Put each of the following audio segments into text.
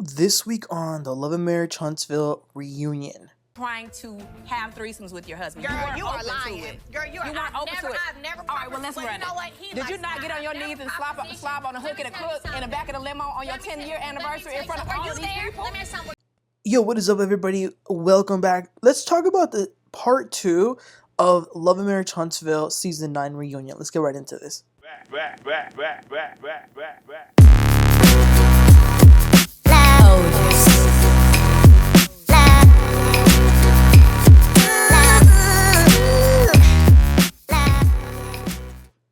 This week on the Love and Marriage Huntsville reunion. Trying to have threesomes with your husband. Girl, you are lying. To it. Girl, you weren't open to it. I've never. All right, well, let's run you know it. what? He Did you likes not get on your knees and slob on a hook and a crook in the back of the limo on your 10-year anniversary in front of all of these people? Yo, what is up, everybody? Welcome back. Let's talk about the part 2 of Love and Marriage Huntsville season 9 reunion. Let's get right into this.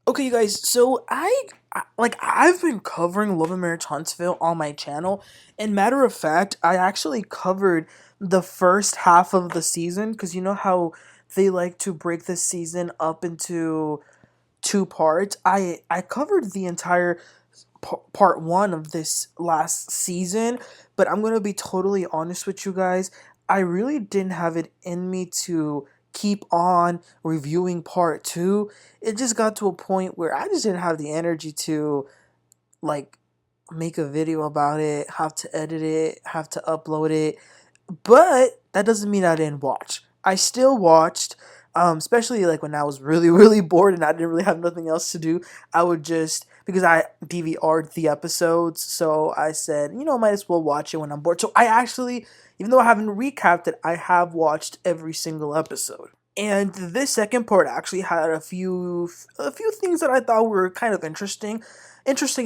Okay, you guys, so I've been covering Love and Marriage Huntsville on my channel, and matter of fact, I actually covered the first half of the season, because you know how they like to break this season up into 2 parts. I covered the entire part 1 of this last season, but I'm going to be totally honest with you guys, I really didn't have it in me to keep on reviewing part 2. It just got to a point where I just didn't have the energy to make a video about it, have to edit it, have to upload it. But that doesn't mean I didn't watch. I still watched, especially when I was really, really bored and I didn't really have nothing else to do. I would just, because I DVR'd the episodes, so I said, might as well watch it when I'm bored. So I actually, even though I haven't recapped it, I have watched every single episode. And this second part actually had a few things that I thought were kind of interesting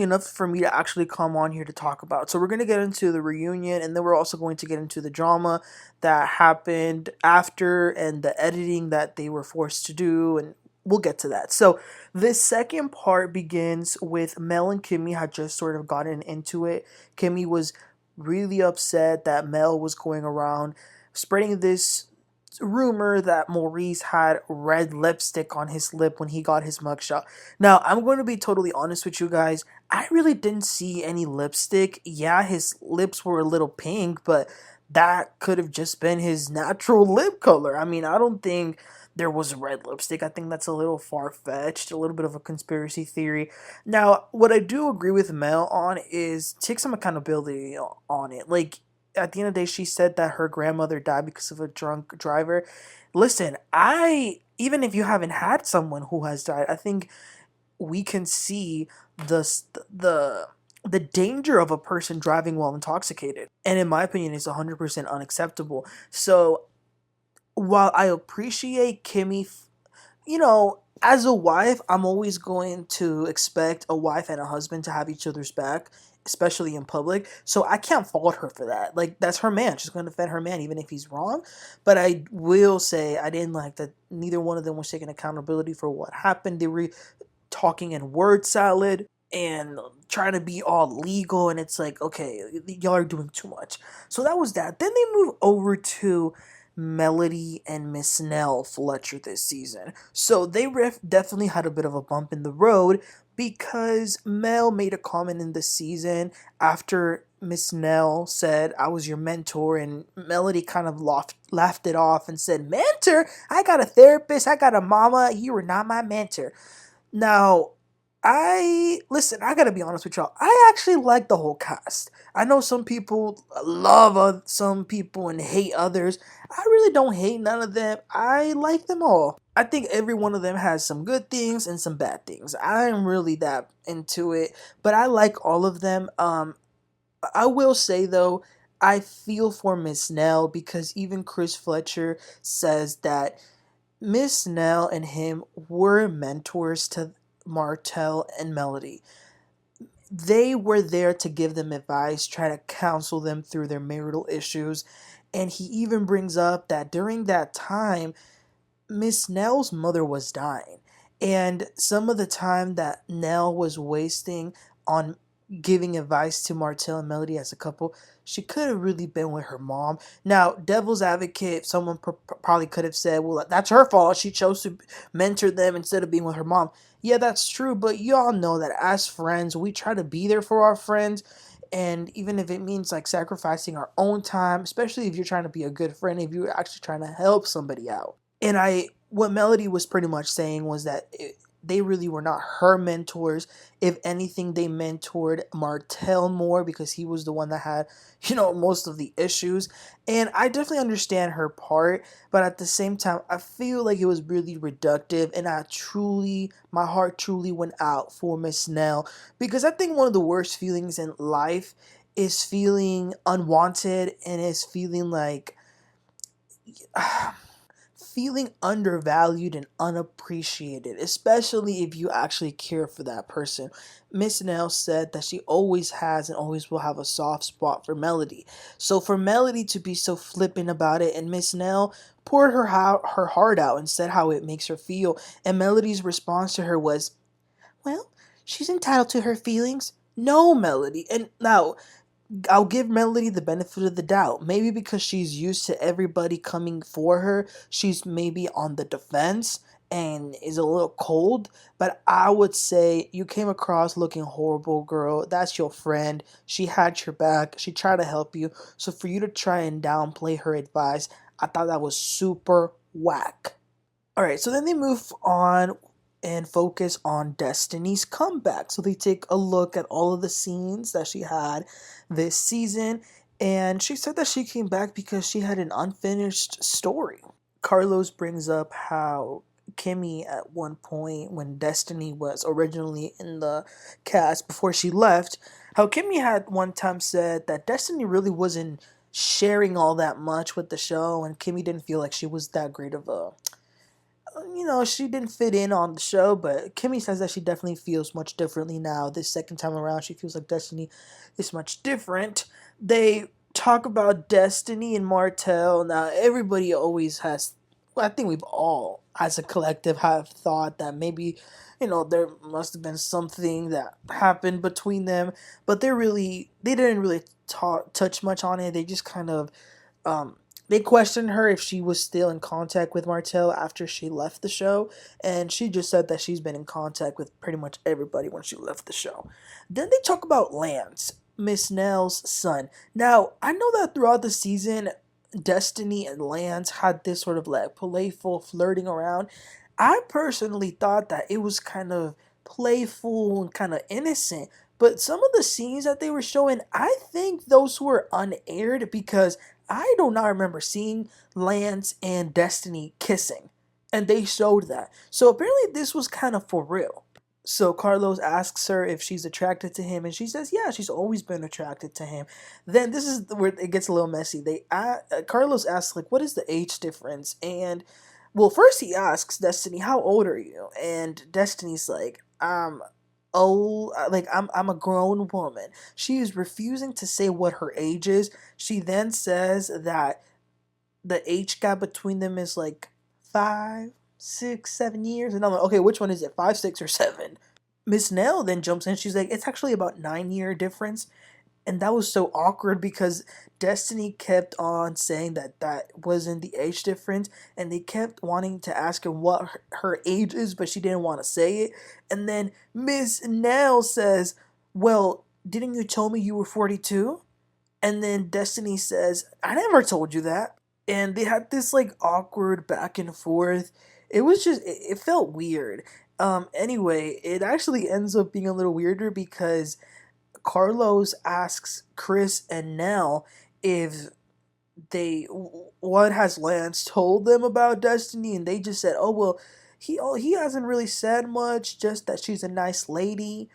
enough for me to actually come on here to talk about. So we're going to get into the reunion, and then we're also going to get into the drama that happened after and the editing that they were forced to do, and we'll get to that. So this second part begins with Mel and Kimmi had just sort of gotten into it. Kimmi was really upset that Mel was going around spreading this rumor that Maurice had red lipstick on his lip when he got his mugshot. Now, I'm going to be totally honest with you guys. I really didn't see any lipstick. Yeah, his lips were a little pink, but that could have just been his natural lip color. I mean, I don't think there was red lipstick. I think that's a little far-fetched, a little bit of a conspiracy theory. Now, what I do agree with Mel on is take some accountability on it. At the end of the day, she said that her grandmother died because of a drunk driver. Listen, even if you haven't had someone who has died, I think we can see the danger of a person driving while intoxicated. And in my opinion, it's 100% unacceptable. So while I appreciate Kimmi, as a wife, I'm always going to expect a wife and a husband to have each other's back, especially in public. So I can't fault her for that. That's her man. She's going to defend her man even if he's wrong. But I will say I didn't like that neither one of them was taking accountability for what happened. They were talking in word salad and trying to be all legal. And it's like, okay, y'all are doing too much. So that was that. Then they move over to Melody and Miss Nell Fletcher this season. So they definitely had a bit of a bump in the road because Mel made a comment in the season after Miss Nell said, "I was your mentor," and Melody kind of laughed it off and said, "Mentor? I got a therapist, I got a mama, you were not my mentor." Now, I gotta be honest with y'all. I actually like the whole cast. I know some people love some people and hate others. I really don't hate none of them. I like them all. I think every one of them has some good things and some bad things. I'm really that into it, but I like all of them. I will say though, I feel for Miss Nell because even Chris Fletcher says that Miss Nell and him were mentors to Martell and Melody. They were there to give them advice, try to counsel them through their marital issues, and he even brings up that during that time, Miss Nell's mother was dying, and some of the time that Nell was wasting on giving advice to Martell and Melody as a couple, she could have really been with her mom. Now, devil's advocate, someone probably could have said, well, that's her fault. She chose to mentor them instead of being with her mom. Yeah, that's true, but y'all know that as friends, we try to be there for our friends, and even if it means sacrificing our own time, especially if you're trying to be a good friend, if you're actually trying to help somebody out. And what Melody was pretty much saying was that they really were not her mentors. If anything, they mentored Martell more because he was the one that had, most of the issues. And I definitely understand her part, but at the same time, I feel like it was really reductive, and my heart truly went out for Miss Nell, because I think one of the worst feelings in life is feeling unwanted, and is feeling like feeling undervalued and unappreciated, especially if you actually care for that person. Miss Nell said that she always has and always will have a soft spot for Melody. So for Melody to be so flippant about it, and Miss Nell poured her heart out and said how it makes her feel, and Melody's response to her was, "Well, she's entitled to her feelings." No, Melody. And now I'll give Melody the benefit of the doubt. Maybe because she's used to everybody coming for her, she's maybe on the defense and is a little cold. But I would say you came across looking horrible, girl. That's your friend. She had your back. She tried to help you. So for you to try and downplay her advice, I thought that was super whack. All right, so then they move on and focus on Destiny's comeback. So they take a look at all of the scenes that she had this season, and she said that she came back because she had an unfinished story. Carlos brings up how Kimmi, at one point when Destiny was originally in the cast before she left, how Kimmi had one time said that Destiny really wasn't sharing all that much with the show, and Kimmi didn't feel like she was that great of a, she didn't fit in on the show. But Kimmi says that she definitely feels much differently now. This second time around, she feels like Destiny is much different. They talk about Destiny and Martell. Now, everybody always has, well, I think we've all, as a collective, have thought that maybe, there must have been something that happened between them. But they didn't really touch much on it. They just kind of, they questioned her if she was still in contact with Martell after she left the show, and she just said that she's been in contact with pretty much everybody when she left the show. Then they talk about Lance, Miss Nell's son. Now, I know that throughout the season, Destiny and Lance had this sort of like playful flirting around. I personally thought that it was kind of playful and kind of innocent, but some of the scenes that they were showing, I think those were unaired, because I do not remember seeing Lance and Destiny kissing, and they showed that. So apparently this was kind of for real. So Carlos asks her if she's attracted to him, and she says, "Yeah, she's always been attracted to him." Then this is where it gets a little messy. Carlos asks, like, what is the age difference? And well, first he asks Destiny, "How old are you?" And Destiny's like, "Oh, like I'm a grown woman." She is refusing to say what her age is. She then says that the age gap between them is like 5, 6, 7 years, and I'm like, okay, which one is it, 5, 6, or 7? Miss Nell then jumps in. She's like, it's actually about 9 year difference. And that was so awkward because Destiny kept on saying that that wasn't the age difference, and they kept wanting to ask her what her age is, but she didn't want to say it. And then Miss Nell says, "Well, didn't you tell me you were 42?" And then Destiny says, "I never told you that." And they had this like awkward back and forth. It was just, it felt weird. Anyway, it actually ends up being a little weirder because Carlos asks Chris and Nell if what has Lance told them about Destiny, and they just said, "Oh well, he hasn't really said much, just that she's a nice lady."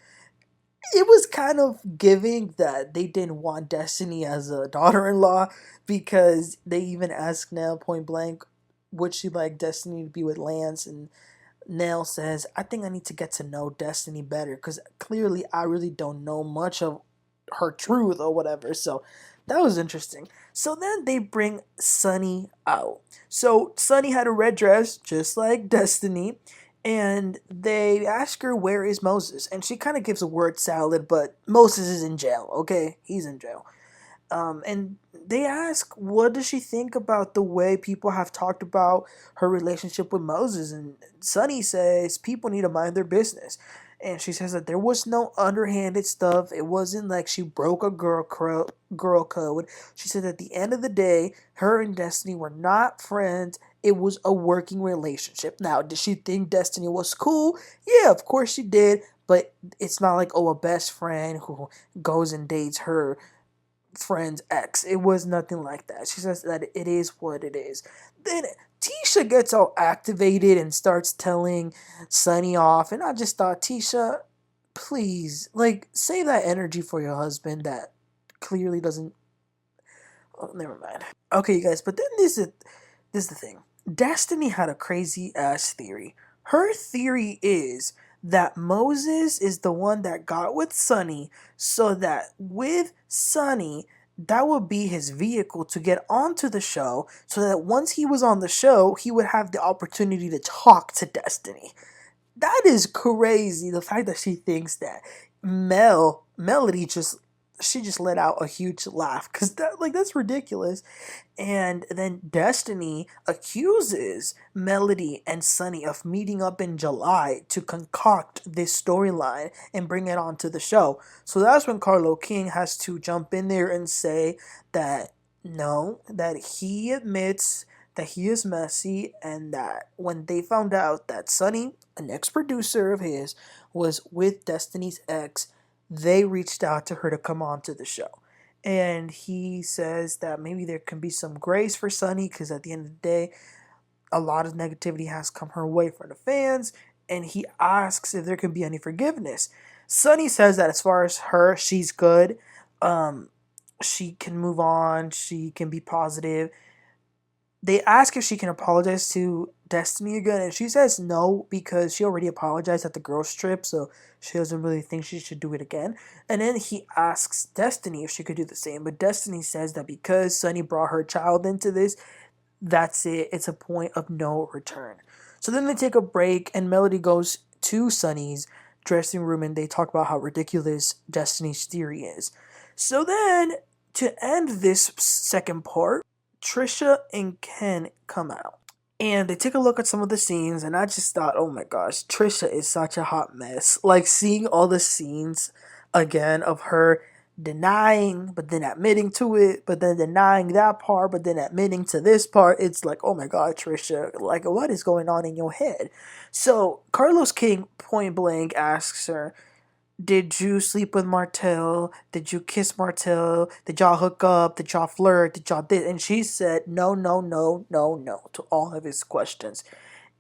It was kind of giving that they didn't want Destiny as a daughter-in-law, because they even asked Nell point blank, would she like Destiny to be with Lance, and Nell says, "I think I need to get to know Destiny better, because clearly I really don't know much of her truth or whatever." So that was interesting. So then they bring Sunny out. So Sunny had a red dress, just like Destiny, and they ask her, "Where is Moses?" And she kind of gives a word salad, but Moses is in jail, okay? He's in jail. And they ask, what does she think about the way people have talked about her relationship with Moses? And Sunny says people need to mind their business. And she says that there was no underhanded stuff. It wasn't like she broke a girl code. She said at the end of the day, her and Destiny were not friends, it was a working relationship. Now, did she think Destiny was cool? Yeah, of course she did. But it's not like, oh, a best friend who goes and dates her friend's ex. It was nothing like that. She says that it is what it is. Then Tisha gets all activated and starts telling Sunny off. And I just thought, Tisha, please, like, save that energy for your husband that clearly doesn't. Oh, never mind. Okay, you guys, but then this is the thing. Destiny had a crazy ass theory. Her theory is that Moses is the one that got with Sunny, so that with Sunny, that would be his vehicle to get onto the show, so that once he was on the show, he would have the opportunity to talk to Destiny. That is crazy. The fact that she thinks that Melody she just let out a huge laugh because that's ridiculous. And then Destiny accuses Melody and Sunny of meeting up in July to concoct this storyline and bring it onto the show. So that's when Carlo King has to jump in there and say that no, that he admits that he is messy, and that when they found out that Sunny, an ex-producer of his, was with Destiny's ex, they reached out to her to come on to the show. And he says that maybe there can be some grace for Sunny because at the end of the day, a lot of negativity has come her way from the fans. And he asks if there can be any forgiveness. Sunny says that as far as her, she's good. She can move on. She can be positive. They ask if she can apologize to Destiny again, and she says no because she already apologized at the girls' trip, so she doesn't really think she should do it again. And then he asks Destiny if she could do the same, but Destiny says that because Sunny brought her child into this, that's it. It's a point of no return. So then they take a break, and Melody goes to Sunny's dressing room, and they talk about how ridiculous Destiny's theory is. So then, to end this second part, Tricia and Ken come out. And they take a look at some of the scenes, and I just thought, oh my gosh, Tricia is such a hot mess. Like, seeing all the scenes again of her denying, but then admitting to it, but then denying that part, but then admitting to this part, it's like, oh my god, Tricia, like, what is going on in your head? So, Carlos King point blank asks her, did you sleep with Martell? Did you kiss Martell? Did y'all hook up? Did y'all flirt? Did y'all this? And she said no, no, no, no, no to all of his questions.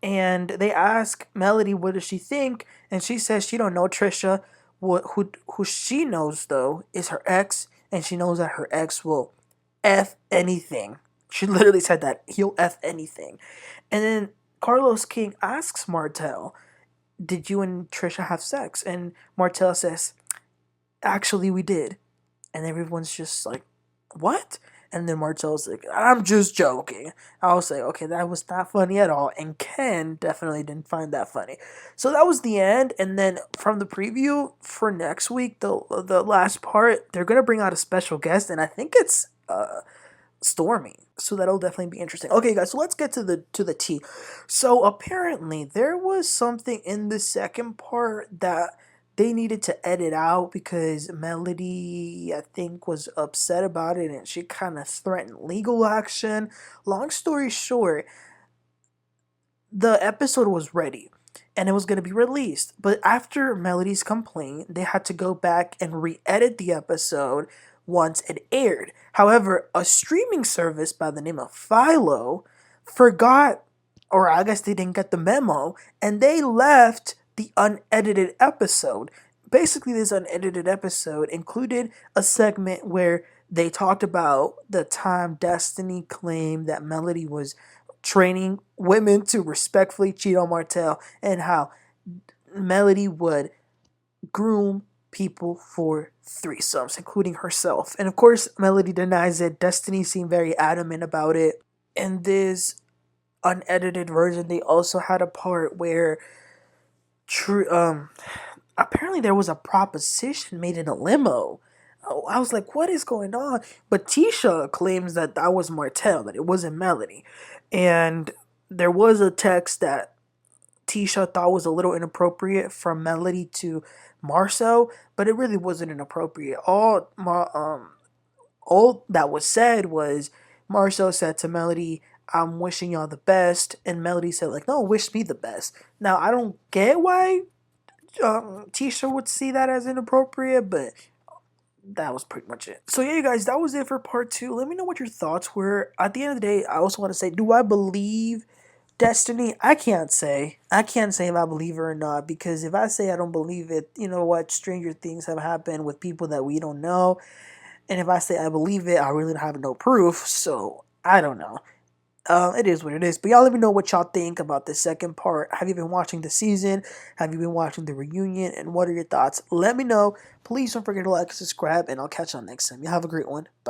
And they ask Melody, what does she think? And she says she don't know Tricia. Who she knows though is her ex, and she knows that her ex will f anything. She literally said that he'll f anything. And then Carlos King asks Martell, did you and Tricia have sex? And Martell says, actually, we did. And everyone's just like, what? And then Martell's like, I'm just joking. I was like, okay, that was not funny at all. And Ken definitely didn't find that funny. So that was the end. And then from the preview for next week, the last part, they're going to bring out a special guest. And I think it's Stormi. So that'll definitely be interesting. Okay, guys, so let's get to the tea. So apparently there was something in the second part that they needed to edit out because Melody, I think, was upset about it and she kind of threatened legal action. Long story short, the episode was ready and it was going to be released. But after Melody's complaint, they had to go back and re-edit the episode once it aired. However, a streaming service by the name of Philo forgot, or I guess they didn't get the memo, and they left the unedited episode. Basically, this unedited episode included a segment where they talked about the time Destiny claimed that Melody was training women to respectfully cheat on Martell, and how Melody would groom people for threesomes, including herself. And of course, Melody denies it. Destiny seemed very adamant about it. In this unedited version, they also had a part where apparently there was a proposition made in a limo. I was like, what is going on? But Tisha claims that that was Martell, that it wasn't Melody. And there was a text that Tisha thought was a little inappropriate from Melody to Marsau, but it really wasn't inappropriate. All that was said was Marsau said to Melody, I'm wishing y'all the best. And Melody said, like, no, wish me the best. Now, I don't get why Tisha would see that as inappropriate, but that was pretty much it. So yeah, you guys, that was it for part 2. Let me know what your thoughts were. At the end of the day, I also want to say, do I believe Destiny? I can't say. I can't say if I believe her or not, because if I say I don't believe it, you know what? Stranger things have happened with people that we don't know. And if I say I believe it, I really have no proof. So I don't know. It is what it is. But y'all let me know what y'all think about the second part. Have you been watching the season? Have you been watching the reunion? And what are your thoughts? Let me know. Please don't forget to like and subscribe. And I'll catch y'all next time. Y'all have a great one. Bye.